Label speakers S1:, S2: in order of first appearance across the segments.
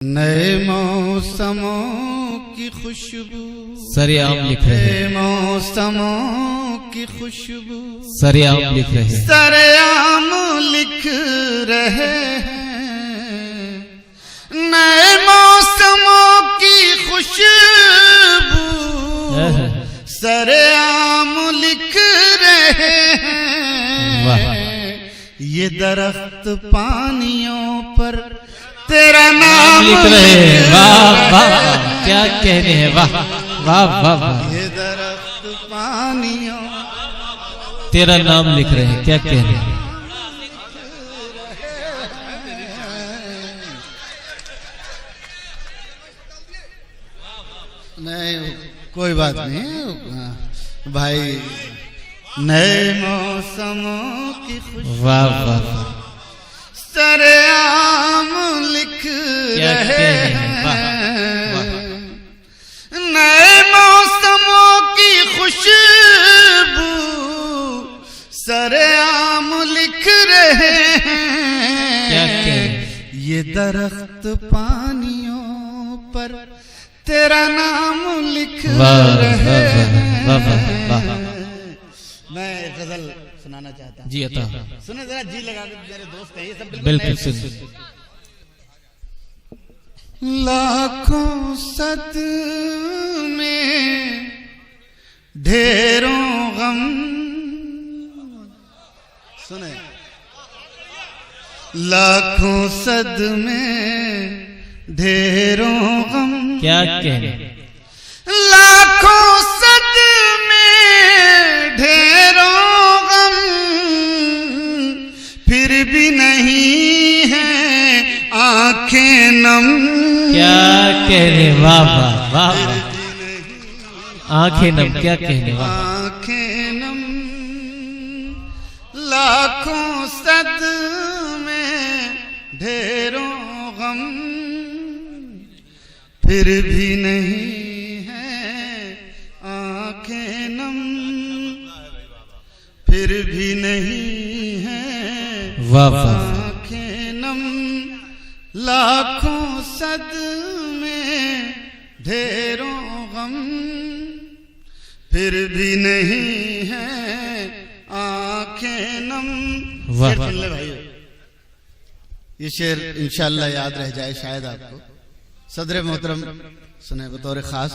S1: नए मौसमों की खुशबू
S2: सरेआम लिख रहे हैं।
S1: मौसमों की खुशबू
S2: सरेआम लिख रहे हैं।
S1: सरेआम लिख रहे हैं। नए मौसमों की खुशबू सरेआम लिख रहे हैं। ये दरख्त पानियों पर तेरा नाम
S2: लिख रहे हैं। वाह वाह, क्या कहने हैं। वाह वाह वाह वाह,
S1: ये दरख्त पानियों
S2: तेरा नाम लिख रहे हैं। क्या कहने हैं।
S1: नहीं, कोई बात नहीं भाई। नए मौसमों की खुशबू
S2: वाह वाह वाह,
S1: सरेआम लिख
S2: क्या
S1: रहे
S2: कहने हैं। वाह वाह,
S1: नए मौसमों की खुशबू सरेआम लिख रहे
S2: क्या
S1: हैं।
S2: कहने हैं।
S1: ये दरख्त पानियों पर तेरा नाम लिख
S2: वाह
S1: रहे
S2: वाह वाह वाह वाह।
S1: मैं गजल सुनाना चाहता हूँ।
S2: जी अता
S1: सुने जरा, जी लगा के, मेरे दोस्त हैं ये सब।
S2: बिल्कुल सुन।
S1: लाखों सद में ढेरों गम, सुने, लाखों सद में ढेरों गम,
S2: क्या कहने।
S1: लाखों सद में ढेरों गम, फिर भी नहीं है आंखें नम।
S2: क्या कहने। वाह वाह वाह वाह, आंखें नम। क्या कहने। वाह,
S1: आंखें नम, लाखों सद में ढेरों गम, फिर भी नहीं है आंखें नम, फिर भी नहीं है
S2: वाह वाह,
S1: आंखें नम। लाखों सद में ढेरों गम, फिर भी नहीं है आंखें नम।
S2: वाह।
S1: शेर सुन ले भाई, ये शेर इंशाअल्लाह याद रह जाए शायद आपको। सदर मोहतरम सुने बतौर खास।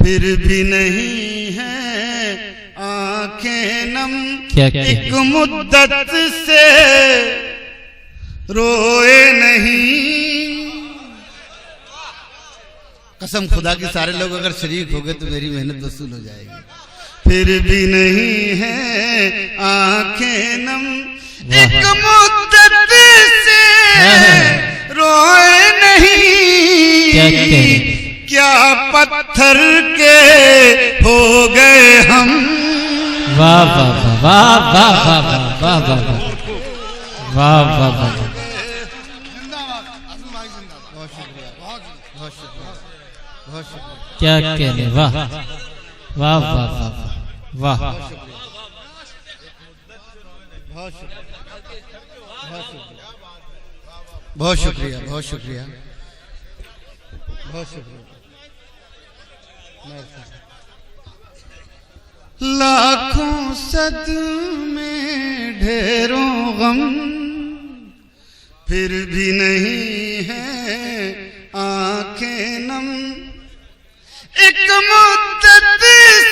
S1: फिर भी नहीं है आंखें नम,
S2: क्या कहने।
S1: एक मुद्दत से रोए नहीं। कसम खुदा की, सारे लोग अगर शरीक हो गए तो मेरी मेहनत वसूल हो जाएगी। फिर भी नहीं है आंखें नम, एक मुद्दत से रोए नहीं।
S2: क्या कहने।
S1: क्या पत्थर के हो गए हम।
S2: वाह वाह वाह वाह वाह वाह वाह वाह वाह वाह वाह वाह, क्या कहने। वाह वाह वाह वाह वाह,
S1: बहुत शुक्रिया, बहुत शुक्रिया, बहुत शुक्रिया। लाखों सद में ढेरों गम, फिर भी नहीं है आंखें नम, एक मुद्दत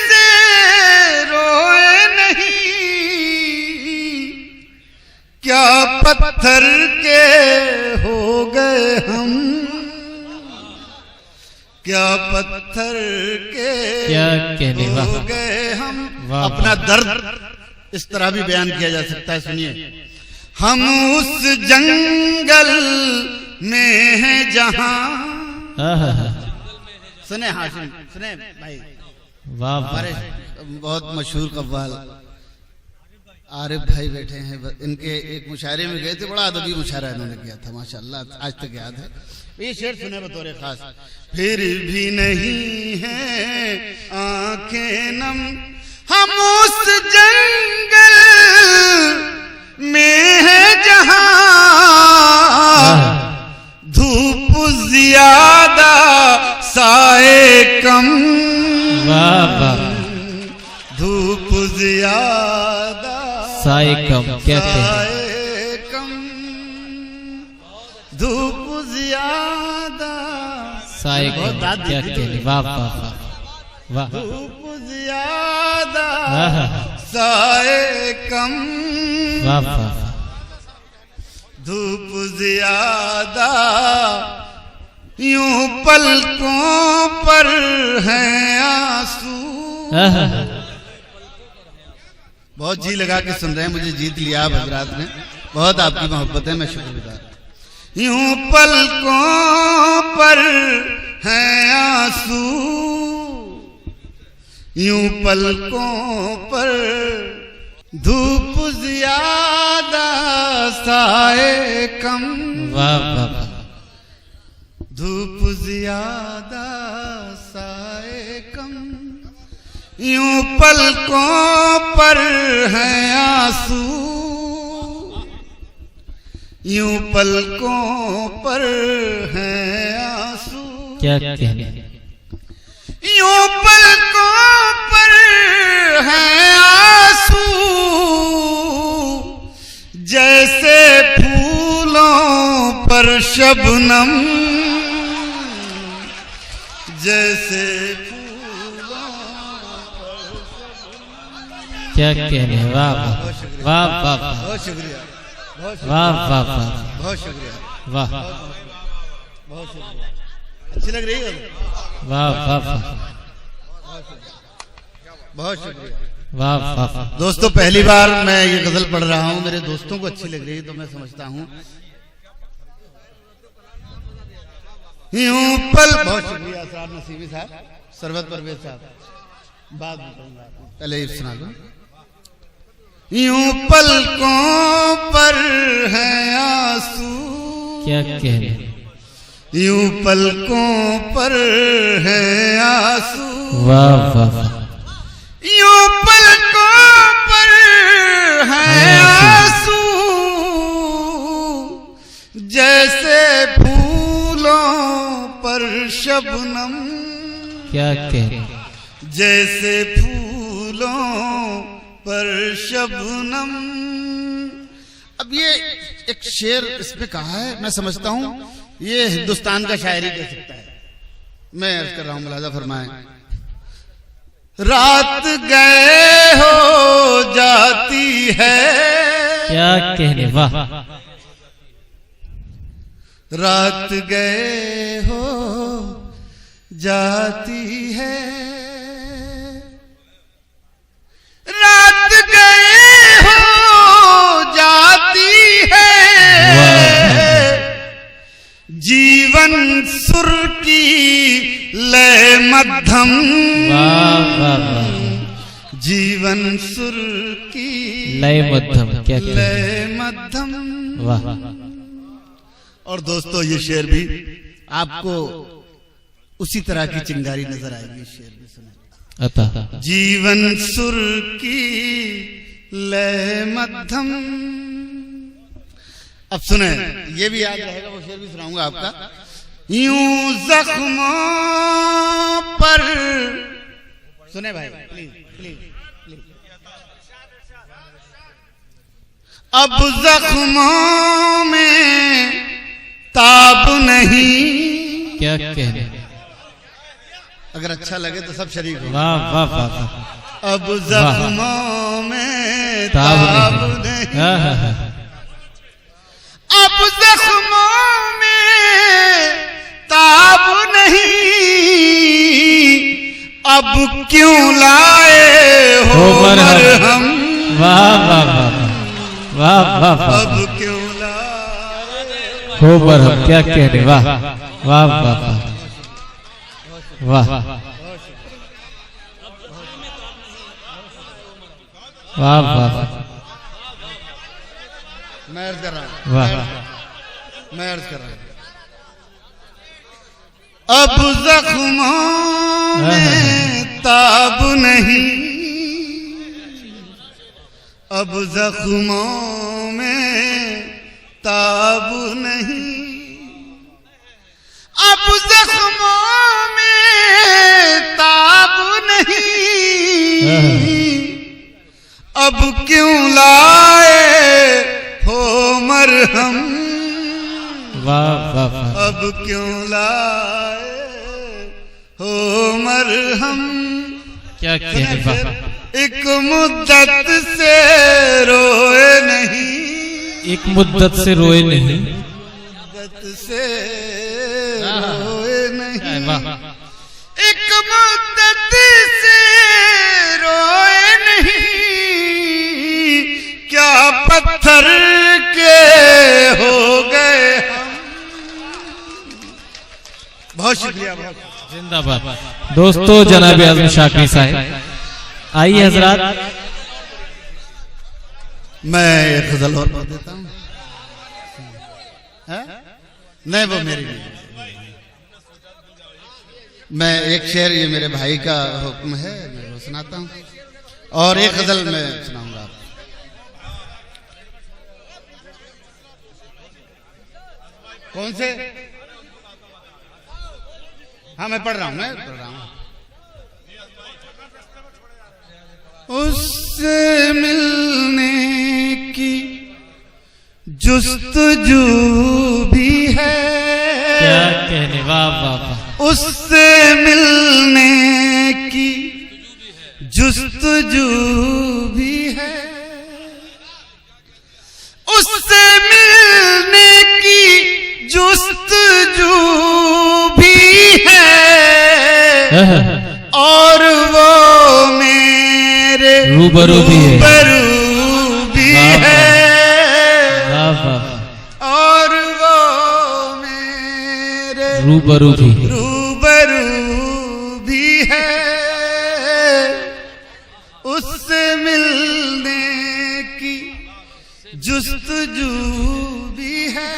S1: से रोए नहीं। क्या पत्थर के हो गए हम, क्या पत्थर के
S2: क्या कहने। वाह
S1: हो गए हम।
S2: वाह,
S1: अपना दर्द इस तरह भी बयान किया जा सकता है, सुनिए। हम उस जंगल में हैं जहां, सुने हाशिम, सुने भाई,
S2: वाह
S1: हमारे बहुत मशहूर कव्वाल आरिफ भाई बैठे हैं। इनके एक मुशायरे में गए थे, बड़ा अदबी मुशायरा इन्होंने किया था, माशाअल्लाह आज तक याद है। ये शेर सुने बतौर खास। फिर भी नहीं है आंखें नम, हम उस जंगल में है जहां धूप ज्यादा साए कम,
S2: वाह वाह,
S1: धूप ज्यादा
S2: साए कम क्या कहने,
S1: साए कम, धूप ज्यादा
S2: साए कम क्या कहने, वाह वाह वाह वाह,
S1: धूप ज्यादा
S2: आहा,
S1: साए कम,
S2: वाह वाह वाह,
S1: धूप ज्यादा यूं पलकों पर हैं आंसू।
S2: आहा,
S1: बहुत जी लगा के सुन रहे हैं, मुझे जीत लिया आप हजरात ने, बहुत आपकी मोहब्बत है, मैं शुक्रगुजार। यूं पलकों पर हैं आंसू, यूं पलकों पर, धूप ज्यादा साए कम,
S2: वाह वाह वाह,
S1: धूप ज्यादा साए कम, यूं पलकों पर हैं आंसू, यूं पलकों पर हैं आंसू,
S2: क्या कहने,
S1: यूं पलकों पर हैं आंसू, जैसे फूलों पर शबनम, जैसे
S2: क्या कहने, वाह वाह वाह वाह वाह,
S1: बहुत शुक्रिया,
S2: वाह वाह वाह,
S1: बहुत शुक्रिया,
S2: वाह
S1: बहुत शुक्रिया, अच्छी लग रही है,
S2: वाह वाह वाह,
S1: बहुत शुक्रिया।
S2: वाह वाह वाह,
S1: दोस्तों पहली बार मैं ये गजल पढ़ रहा हूँ, मेरे दोस्तों को अच्छी लग रही है तो मैं समझता हूँ यूं पल, बहुत शुक्रिया असरार नसीमी साहब, सरवत परवेज साहब, बाद में कहूंगा, पहले ये सुना दो। यूं पलकों पर हैं आंसू,
S2: क्या कहने,
S1: यूं पलकों पर हैं आंसू,
S2: वाह वाह वाह,
S1: यूं पलकों पर हैं आंसू, जैसे फूलों पर शबनम,
S2: क्या कहने,
S1: जैसे फूलों पर शबनम। अब ये एक शेर इसमें कहा है, मैं समझता हूं ये हिंदुस्तान का शायरी कह सकता है, मैं अर्ज कर रहा हूं, मुलाजा फरमाएं। रात गए हो जाती है,
S2: क्या कहने, वाह,
S1: रात गए हो जाती है, रात गए हो जाती है, जीवन सुर की लय मध्यम,
S2: वाह वाह वाह,
S1: जीवन सुर की
S2: लय मध्यम क्या कहने,
S1: लय मध्यम।
S2: वाह,
S1: और दोस्तों ये शेर भी आपको उसी तरह की चिंगारी नजर आएगी, शेर भी सुने।
S2: अतः
S1: जीवन सुर की लय मध्यम। अब सुने, ये भी याद रहेगा, वो शेर भी सुनाऊंगा आपका। यूं जख्मों पर, सुने भाई प्लीज प्लीज प्लीज, अब जख्मों में ताब नहीं,
S2: क्या कहने,
S1: अगर अच्छा लगे तो सब शरीक हो।
S2: वाह वाह वाह वाह,
S1: अब जख्मों में
S2: ताब
S1: ताब
S2: नहीं,
S1: नहीं,
S2: आहा,
S1: अब जख्मों में ताब नहीं, अब क्यों लाए हो मरहम,
S2: वाह वाह वाह वाह वाह वाह,
S1: अब क्यों लाए
S2: हो मरहम क्या कहने, वाह वाह वाह वाह वाह वाह वाह,
S1: मैं अर्ज कर रहा हूं,
S2: वाह,
S1: मैं अर्ज कर रहा हूं। अब जख्मों में ताब नहीं, अब जख्मों में ताब नहीं, अब अब क्यों लाए हो मरहम,
S2: वाह वाह वाह,
S1: अब क्यों लाए हो मरहम।
S2: क्या कहने वाह,
S1: एक मुद्दत से रोए नहीं,
S2: एक मुद्दत से रोए नहीं,
S1: मुद्दत से रोए नहीं,
S2: वाह,
S1: एक मुद्दत से रोए नहीं, क्या पत्थर के हो गए हम। बहुत शुक्रिया, बहुत
S2: जिंदाबाद। दोस्तों जनाब आजम शाकिर साहब, आइए हजरात।
S1: मैं एक गजल और पढ़ देता हूँ। नहीं वो मेरी नहीं, मैं एक शेर, ये मेरे भाई का हुक्म है, मैं वो सुनाता हूँ और एक गजल मैं सुनाऊंगा आपको। कौन से? हाँ मैं पढ़ रहा हूँ, उससे मिलने की जुस्तजू भी है,
S2: क्या कहने, वाह वाह वाह,
S1: उससे मिलने की जुस्तजू भी है, उससे मिलने की जुस्तजू भी है, और वो मेरे
S2: रूबरू भी है,
S1: रूबरू भी है,
S2: वाह वाह,
S1: और वो मेरे
S2: रूबरू भी,
S1: रूबरू भी है, उससे मिलने की जुस्तजू भी है।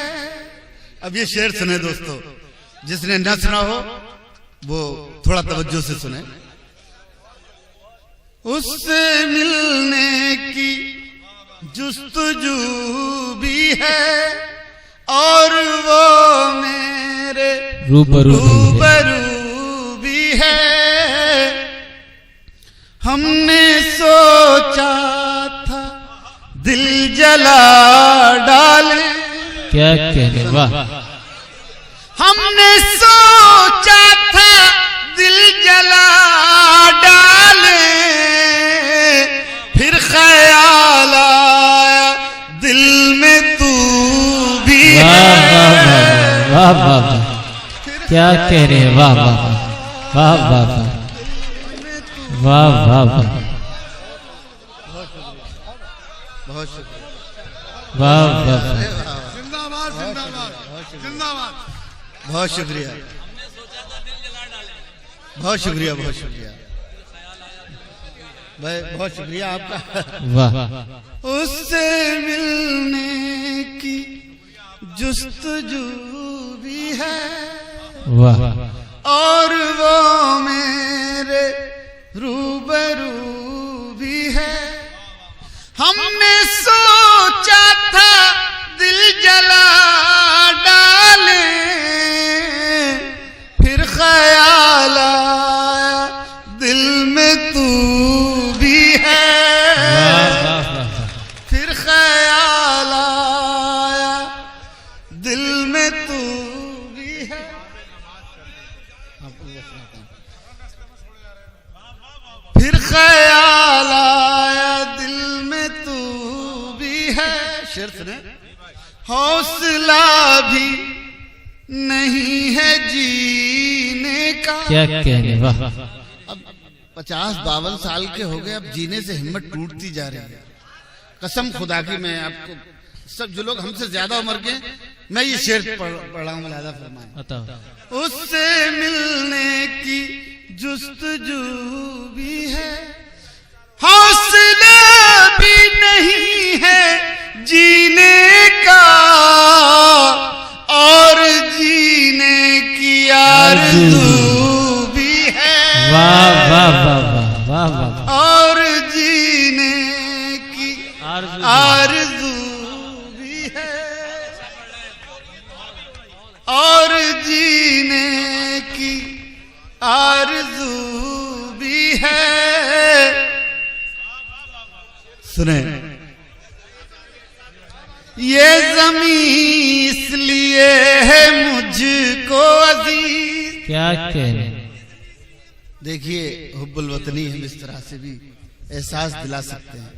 S1: अब ये शेर सुने दोस्तों, जिसने न सुना हो वो थोड़ा तवज्जो से सुने। उससे मिलने की जुस्तजू भी है, और वो मेरे
S2: रूबरू
S1: भी है। हमने सोचा था दिल जला डाले,
S2: क्या कहने, वाह,
S1: हमने सोचा था दिल जला डाले, फिर ख्याल आया दिल में तू भी
S2: वाह वाह
S1: है।
S2: वाह वाह वाह, क्या कह रहे हैं, वाह वाह वाह वाह वाह वाह वाह वाह,
S1: बहुत शुक्रिया,
S2: वाह वाह वाह,
S1: जिंदाबाद जिंदाबाद जिंदाबाद, बहुत शुक्रिया, बहुत शुक्रिया, बहुत शुक्रिया भाई, बहुत शुक्रिया आपका।
S2: वाह,
S1: उससे मिलने की जुस्तजू भी है,
S2: वाह,
S1: और वो मेरे रूबरू भी है। हमने सोचा था दिल जला डाले, फिर ख्याल आया दिल में तू भी है, फिर ख्याल आया दिल में तू भी है। फिर ख्याल आया दिल में तू भी है। शेर सुने, हौसला भी नहीं है जीने का,
S2: क्या कहने, वाह,
S1: अब 50-52 साल के हो गए, अब जीने से हिम्मत टूटती जा रही है। कसम खुदा की मैं आपको, सब जो लोग हमसे ज्यादा उम्र के, मैं ये शेर पढ़ा हूँ, लिहाजा फरमाएं।
S2: बताओ,
S1: उससे मिलने की जुस्तजू भी है, हौसला भी नहीं है जीने का, और जीने की आरज़ू भी है,
S2: वाह वाह वाह वाह वाह वाह,
S1: और जीने की आरज़ू भी है, और जीने की आरज़ू भी है। सुने, ये ज़मीं इसलिए है मुझको अजीज।
S2: क्या कहने,
S1: देखिए हुब्बुल वतनी हम इस तरह से भी एहसास दिला सकते हैं।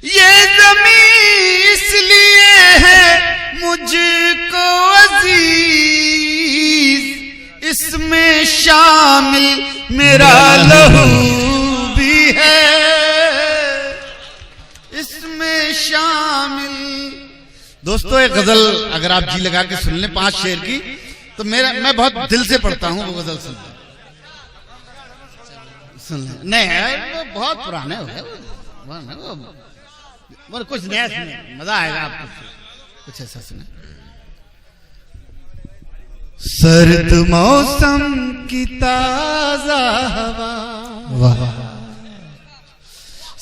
S1: ये ज़मीं इसलिए है मुझको अजीज, इसमें शामिल मेरा लहू भी है, इसमें शामिल। दोस्तों एक गजल अगर आप जी लगा के सुन लें 5 शेर की, तो मैं बहुत दिल से पढ़ता हूं वो गजल सुन लें। नहीं वो बहुत पुराने हो गए, वो कुछ नया सुने, मजा आएगा आपको, कुछ ऐसा सुने। सर्द मौसम की ताजा हवा, वाह,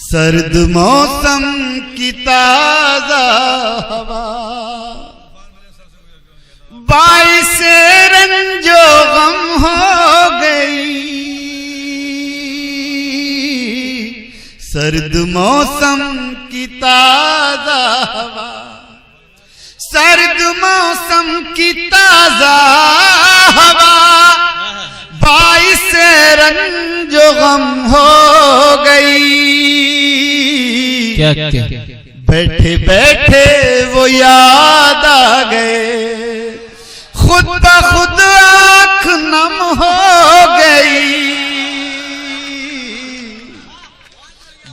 S1: सर्द मौसम की ताजा हवा, बाइसे रंजो गम हो गई, सर्द मौसम की ताजा हवा, सर्द मौसम की ताजा हवा, बाइसे रंजो गम हो गई।
S2: क्या क्या,
S1: बैठे बैठे वो याद आ गए, खुद ब खुद आँख नम हो गई,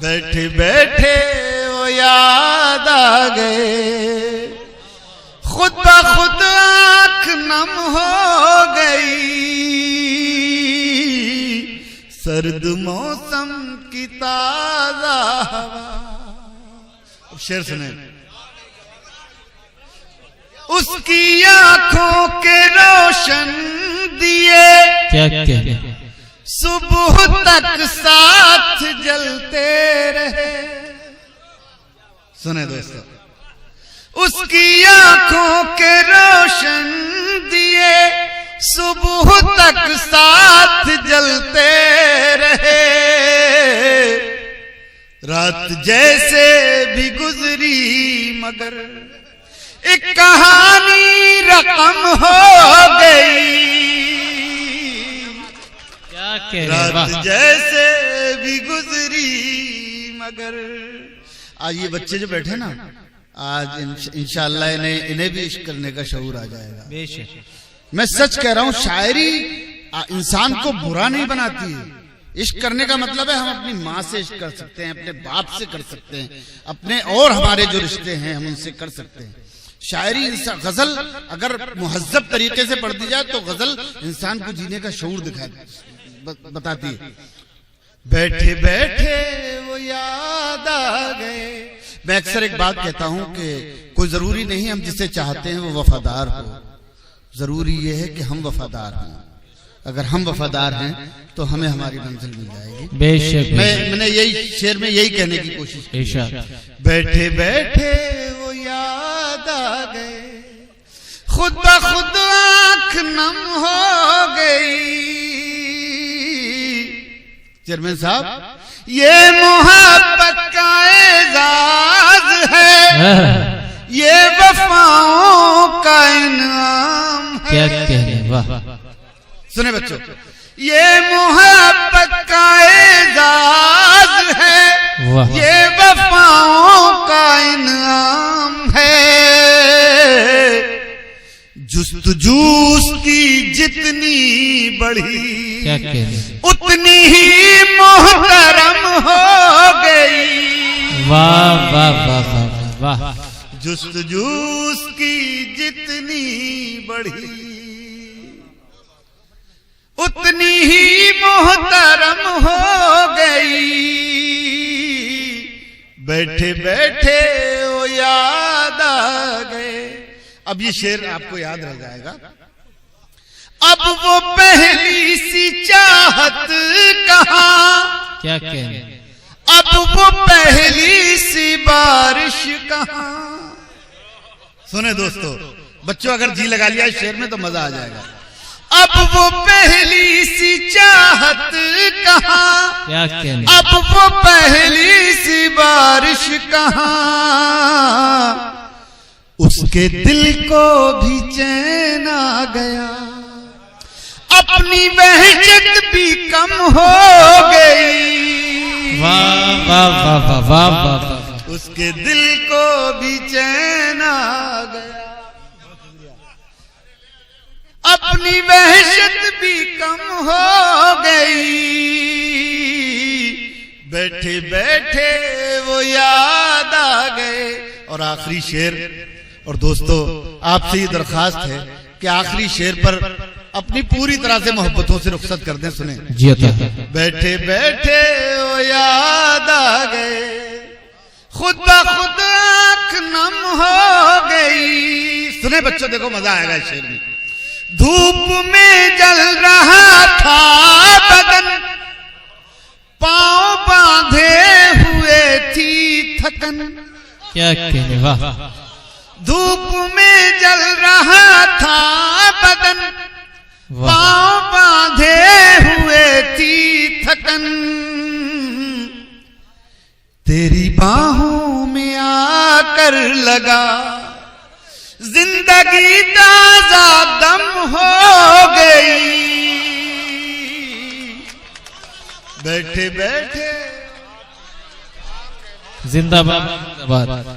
S1: बैठे बैठे वो याद आ गए, खुद ब खुद आँख नम हो गई, सर्द मौसम की ताजा हवा। अब शेर सुने, उसकी आंखों के रोशन दिए,
S2: क्या क्या,
S1: सुबह तक साथ जलते रहे। सुने दोस्तों, उसकी आंखों के रोशन दिए, सुबह तक साथ जलते रहे, रात जैसे भी गुजरी मगर एक कहानी रकम हो गई,
S2: क्या कहने,
S1: रात
S2: वाह,
S1: जैसे भी गुजरी मगर। आज ये बच्चे जो बैठे ना, आज इंशाअल्लाह इन्हें भी इश्क करने का शऊर आ जाएगा।
S2: बेशक,
S1: मैं सच कह रहा हूं, शायरी इंसान को बुरा नहीं बनाती है। इश्क करने का मतलब है हम अपनी माँ से इश्क कर सकते हैं, अपने बाप से कर सकते हैं, अपने और हमारे जो रिश्ते हैं हम उनसे कर सकते हैं। शायरी गजल अगर मुहज्जब तरीके से पढ़ दी जाए तो गजल इंसान को जीने का शऊर बताती है। बैठे बैठे वो याद आ गए। मैं अक्सर एक बात कहता हूं कि कोई जरूरी नहीं हम जिसे चाहते हैं वो वफादार हो, जरूरी ये है कि हम वफादार हों। अगर हम वफादार हैं तो हमें हमारी मंजिल मिल जाएगी।
S2: बेशक,
S1: मैंने यही शेर में यही कहने की कोशिश की। बैठे बैठे वो याद आ गए, खुद ब खुद आंख नम हो गई। चेयरमैन साहब, ये मोहब्बत का एजाज है, ये वफाओं का इनाम है।
S2: क्या कहने, वाह,
S1: सुने बच्चों, ये मोहब्बत का एजाज है, ये वफाओं का इनाम है। जुस्तजू की जितनी बढ़ी,
S2: क्या कहने,
S1: उतनी ही मोहतरम हो गई।
S2: वाह वाह वाह वाह वाह।
S1: जुस्तजू की जितनी बढ़ी, उतनी ही मोहतरम हो गई। बैठे बैठे वो याद आ गए। अब ये शेर आपको याद रह जाएगा। अब वो पहली सी चाहत कहाँ,
S2: क्या कहने,
S1: अब वो पहली सी बारिश कहाँ। सुने दोस्तों, बच्चों अगर जी लगा लिया इस शेर में तो मजा आ जाएगा। अब वो पहली सी चाहत कहाँ,
S2: क्या कहने,
S1: अब वो पहली सी बारिश कहाँ, उसके दिल को भी चैन आ गया, अपनी वहशत भी कम हो गई।
S2: वाह वाह वाह वाह वाह वाह वाह।
S1: उसके दिल को भी चैन आ गया, अपनी वहशत भी कम हो गई। बैठे बैठे वो याद आ गए। और आखिरी शेर, और दोस्तों आपसे ये दरखास्त है कि आखिरी शेर पर अपनी पूरी तरह से मोहब्बतों से रुखसत कर दें। सुने
S2: जी होता।
S1: बैठे बैठे वो याद आ गए, खुद ब खुद आंख नम हो गई। सुने बच्चों, देखो मजा आएगा इस शेर में। धूप में जल रहा था बदन, पांव बांधे हुए थी थकन।
S2: क्या कहने, वाह।
S1: धूप में जल रहा था बदन, पांव बांधे हुए थी थकन। तेरी बाहों में आकर लगा, जिंदगी ताजा दम हो गई। बैठे बैठे
S2: जिंदाबाद जिंदाबाद।